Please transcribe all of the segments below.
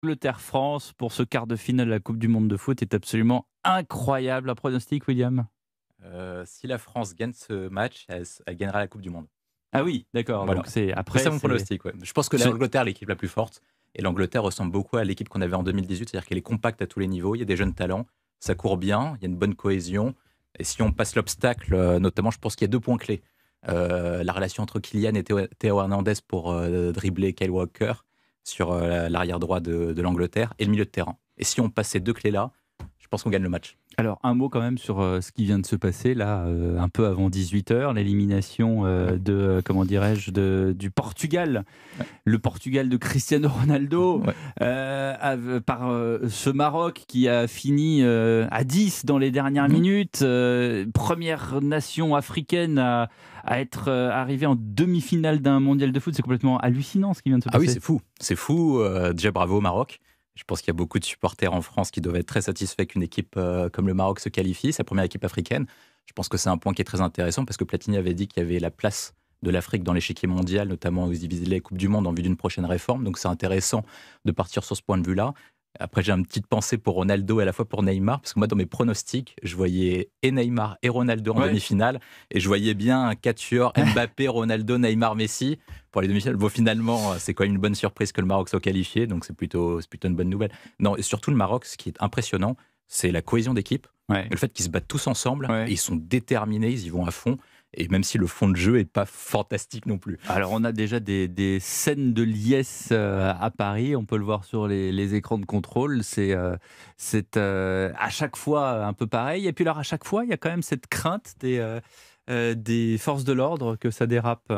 Angleterre-France pour ce quart de finale de la Coupe du monde de foot est absolument incroyable. Un pronostic, William? Si la France gagne ce match, elle gagnera la Coupe du Monde. Ah oui, d'accord. Voilà. Donc c'est C'est après. ça mon pronostic. Ouais. Je pense que l'Angleterre est l'équipe la plus forte. Et l'Angleterre ressemble beaucoup à l'équipe qu'on avait en 2018. C'est-à-dire qu'elle est compacte à tous les niveaux. Il y a des jeunes talents. Ça court bien. Il y a une bonne cohésion. Et si on passe l'obstacle, notamment, je pense qu'il y a 2 points clés. La relation entre Kylian et Théo Hernandez pour dribbler Kyle Walker sur l'arrière droit de l'Angleterre et le milieu de terrain. Et si on passe ces 2 clés-là, je pense qu'on gagne le match. Alors, un mot quand même sur ce qui vient de se passer, là, un peu avant 18h, l'élimination comment dirais-je, du Portugal. Ouais. Le Portugal de Cristiano Ronaldo, Ouais. par ce Maroc qui a fini à 10 dans les dernières minutes. Première nation africaine à être arrivée en demi-finale d'un mondial de foot. C'est complètement hallucinant ce qui vient de se passer. Ah oui, c'est fou. C'est fou. Déjà, bravo au Maroc. Je pense qu'il y a beaucoup de supporters en France qui doivent être très satisfaits qu'une équipe comme le Maroc se qualifie. C'est la première équipe africaine. Je pense que c'est un point qui est très intéressant parce que Platini avait dit qu'il y avait la place de l'Afrique dans l'échiquier mondial, notamment aux divisés Coupe du Monde en vue d'une prochaine réforme. Donc c'est intéressant de partir sur ce point de vue-là. Après, j'ai une petite pensée pour Ronaldo et à la fois pour Neymar, parce que moi, dans mes pronostics, je voyais et Neymar et Ronaldo en demi-finale, et je voyais bien un quatuor Mbappé, Ronaldo, Neymar, Messi pour les demi-finales. Bon, finalement, c'est quand même une bonne surprise que le Maroc soit qualifié, donc c'est plutôt une bonne nouvelle. Non, et surtout le Maroc, ce qui est impressionnant, c'est la cohésion d'équipe, le fait qu'ils se battent tous ensemble, et ils sont déterminés, ils y vont à fond. Et même si le fond de jeu n'est pas fantastique non plus. Alors on a déjà des scènes de liesse à Paris, on peut le voir sur les écrans de contrôle, c'est à chaque fois un peu pareil. Et puis alors à chaque fois, il y a quand même cette crainte des forces de l'ordre que ça dérape.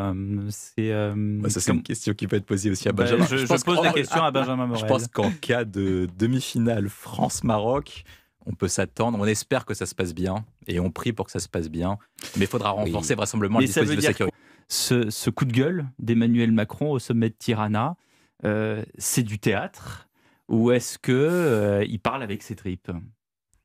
C'est une question qui peut être posée aussi à Benjamin. Je pose la question à Benjamin Morel. Je pense qu'en cas de demi-finale France-Maroc, on peut s'attendre, on espère que ça se passe bien, et on prie pour que ça se passe bien, mais il faudra renforcer vraisemblablement le dispositif de sécurité. Ce coup de gueule d'Emmanuel Macron au sommet de Tirana, c'est du théâtre, ou est-ce qu'il parle avec ses tripes?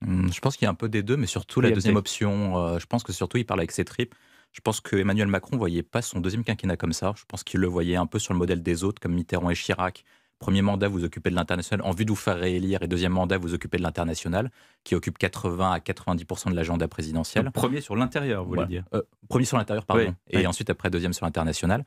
Je pense qu'il y a un peu des deux, mais surtout la deuxième option, je pense que surtout il parle avec ses tripes. Je pense qu'Emmanuel Macron ne voyait pas son deuxième quinquennat comme ça, je pense qu'il le voyait un peu sur le modèle des autres, comme Mitterrand et Chirac. Premier mandat, vous occupez de l'international en vue de vous faire réélire, et deuxième mandat, vous occupez de l'international, qui occupe 80 à 90% de l'agenda présidentiel. Donc, premier sur l'intérieur, vous voulez dire Premier sur l'intérieur, pardon. Oui. Et ensuite, après, deuxième sur l'international.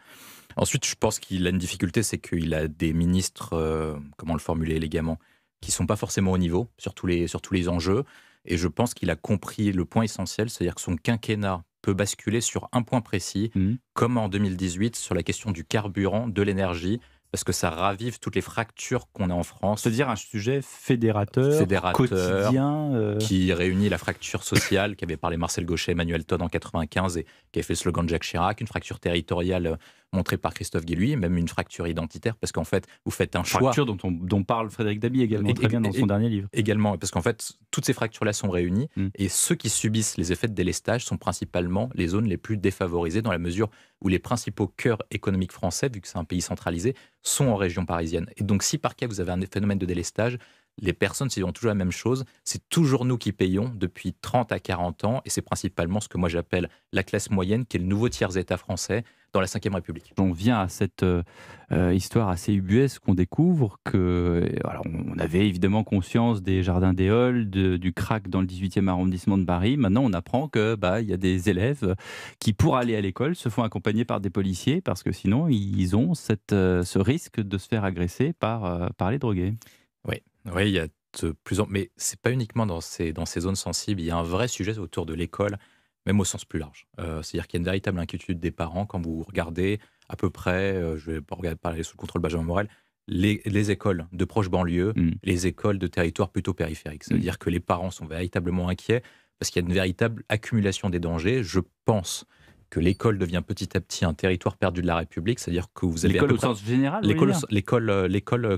Ensuite, je pense qu'il a une difficulté, c'est qu'il a des ministres, comment le formuler élégamment, qui ne sont pas forcément au niveau sur tous les enjeux. Et je pense qu'il a compris le point essentiel, c'est-à-dire que son quinquennat peut basculer sur un point précis, comme en 2018, sur la question du carburant, de l'énergie, parce que ça ravive toutes les fractures qu'on a en France. C'est-à-dire un sujet fédérateur quotidien, qui réunit la fracture sociale qu'avait parlé Marcel Gauchet, Emmanuel Todd en 95 et qui a fait le slogan de Jacques Chirac, une fracture territoriale montrée par Christophe Guilluy, même une fracture identitaire, parce qu'en fait, vous faites un choix. Fracture dont parle Frédéric Dabi également, très bien dans son dernier livre. Également, parce qu'en fait, toutes ces fractures-là sont réunies, et ceux qui subissent les effets de délestage sont principalement les zones les plus défavorisées, dans la mesure où les principaux cœurs économiques français, vu que c'est un pays centralisé, sont en région parisienne. Et donc, si par cas vous avez un phénomène de délestage, les personnes diront toujours la même chose. C'est toujours nous qui payons depuis 30 à 40 ans, et c'est principalement ce que moi j'appelle la classe moyenne, qui est le nouveau tiers-état français dans la Ve République. On vient à cette histoire assez ubuesque qu'on découvre que, alors, on avait évidemment conscience des jardins des Halles, du crack dans le 18e arrondissement de Paris. Maintenant, on apprend que il y a des élèves qui, pour aller à l'école, se font accompagner par des policiers parce que sinon, ils ont ce risque de se faire agresser par les drogués. Oui, il y a de plus en mais c'est pas uniquement dans ces zones sensibles. Il y a un vrai sujet autour de l'école, même au sens plus large. C'est-à-dire qu'il y a une véritable inquiétude des parents quand vous regardez à peu près, je vais pas parler sous le contrôle de Benjamin Morel, les écoles de proches banlieues, les écoles de territoires plutôt périphériques. Ça veut dire que les parents sont véritablement inquiets parce qu'il y a une véritable accumulation des dangers. Je pense que l'école devient petit à petit un territoire perdu de la République, c'est-à-dire que vous avez l'école au sens général, l'école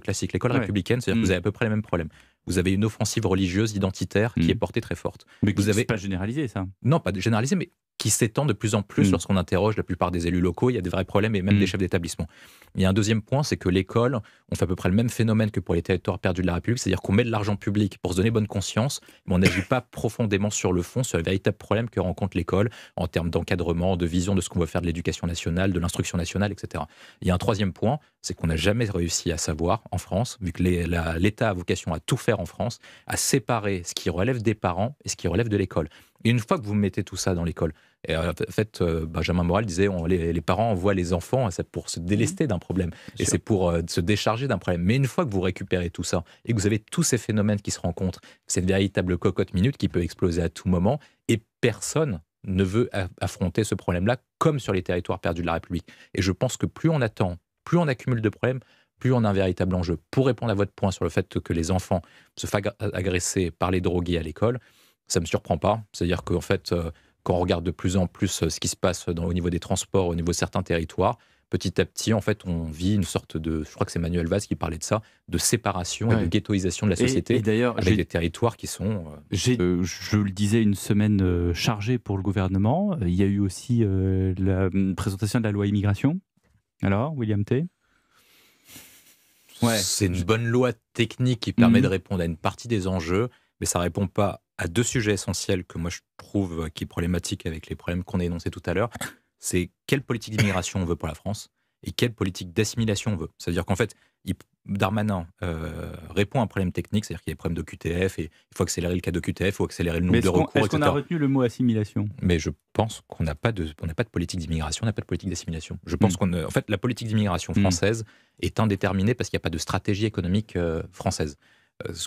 classique, l'école républicaine, c'est-à-dire que vous avez à peu près les mêmes problèmes. vous avez une offensive religieuse identitaire qui est portée très forte. Mais vous avez pas généralisé, ça. Non, pas généralisé, mais qui s'étend de plus en plus lorsqu'on interroge la plupart des élus locaux. Il y a des vrais problèmes et même des chefs d'établissement. Il y a un deuxième point, c'est que l'école, on fait à peu près le même phénomène que pour les territoires perdus de la République, c'est-à-dire qu'on met de l'argent public pour se donner bonne conscience, mais on n'agit pas profondément sur le fond, sur le véritable problème que rencontre l'école en termes d'encadrement, de vision de ce qu'on veut faire de l'éducation nationale, de l'instruction nationale, etc. Il y a un troisième point, c'est qu'on n'a jamais réussi à savoir en France, vu que l'État a vocation à tout faire en France, à séparer ce qui relève des parents et ce qui relève de l'école. Et une fois que vous mettez tout ça dans l'école, et en fait, Benjamin Morel disait les parents envoient les enfants pour se délester d'un problème. Et c'est pour se décharger d'un problème. Mais une fois que vous récupérez tout ça et que vous avez tous ces phénomènes qui se rencontrent, c'est une véritable cocotte minute qui peut exploser à tout moment. Et personne ne veut affronter ce problème-là comme sur les territoires perdus de la République. Et je pense que plus on attend, plus on accumule de problèmes, plus on a un véritable enjeu. Pour répondre à votre point sur le fait que les enfants se fassent agresser par les drogués à l'école, ça ne me surprend pas. C'est-à-dire qu'en fait, quand on regarde de plus en plus ce qui se passe au niveau des transports, au niveau de certains territoires, petit à petit, en fait, on vit une sorte de, je crois que c'est Manuel Valls qui parlait de ça, de séparation et de ghettoisation de la société, et d'ailleurs, avec des territoires qui sont... je le disais, une semaine chargée pour le gouvernement. Il y a eu aussi la présentation de la loi immigration. Alors, William T. C'est une bonne loi technique qui permet de répondre à une partie des enjeux, mais ça ne répond pas à deux sujets essentiels que moi je trouve qui est problématique avec les problèmes qu'on a énoncés tout à l'heure. C'est quelle politique d'immigration on veut pour la France et quelle politique d'assimilation on veut. C'est-à-dire qu'en fait, Darmanin répond à un problème technique, c'est-à-dire qu'il y a des problèmes de QTF et il faut accélérer le cas de QTF, il faut accélérer le nombre de recours, etc. Est-ce qu'on a retenu le mot assimilation ? Mais je pense qu'on n'a pas de politique d'immigration, on n'a pas de politique d'assimilation. Je pense en fait, la politique d'immigration française est indéterminée parce qu'il n'y a pas de stratégie économique française.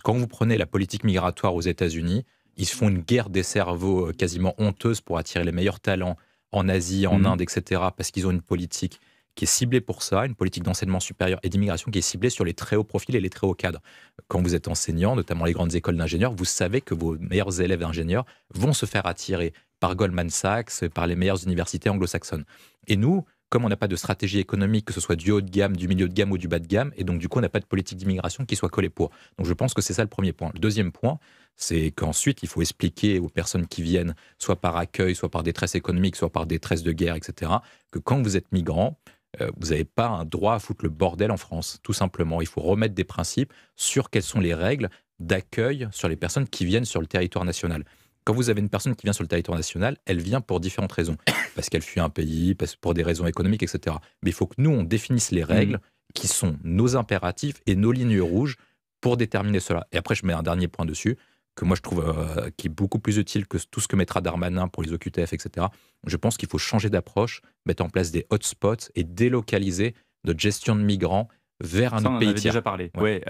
Quand vous prenez la politique migratoire aux États-Unis, ils se font une guerre des cerveaux quasiment honteuse pour attirer les meilleurs talents en Asie, en Inde, etc. Parce qu'ils ont une politique qui est ciblée pour ça, une politique d'enseignement supérieur et d'immigration qui est ciblée sur les très hauts profils et les très hauts cadres. Quand vous êtes enseignant, notamment les grandes écoles d'ingénieurs, vous savez que vos meilleurs élèves ingénieurs vont se faire attirer par Goldman Sachs, par les meilleures universités anglo-saxonnes. Et nous, comme on n'a pas de stratégie économique, que ce soit du haut de gamme, du milieu de gamme ou du bas de gamme, et donc du coup on n'a pas de politique d'immigration qui soit collée pour. Donc je pense que c'est ça le premier point. Le deuxième point, c'est qu'ensuite il faut expliquer aux personnes qui viennent, soit par accueil, soit par détresse économique, soit par détresse de guerre, etc., que quand vous êtes migrant, vous n'avez pas un droit à foutre le bordel en France, tout simplement. Il faut remettre des principes sur quelles sont les règles d'accueil sur les personnes qui viennent sur le territoire national. Quand vous avez une personne qui vient sur le territoire national, elle vient pour différentes raisons. Parce qu'elle fuit un pays, pour des raisons économiques, etc. Mais il faut que nous, on définisse les règles qui sont nos impératifs et nos lignes rouges pour déterminer cela. Et après, je mets un dernier point dessus, que moi je trouve qui est beaucoup plus utile que tout ce que mettra Darmanin pour les OQTF, etc. Je pense qu'il faut changer d'approche, mettre en place des hotspots et délocaliser notre gestion de migrants vers un autre pays tiers. Ça, on en avait déjà parlé. Ouais.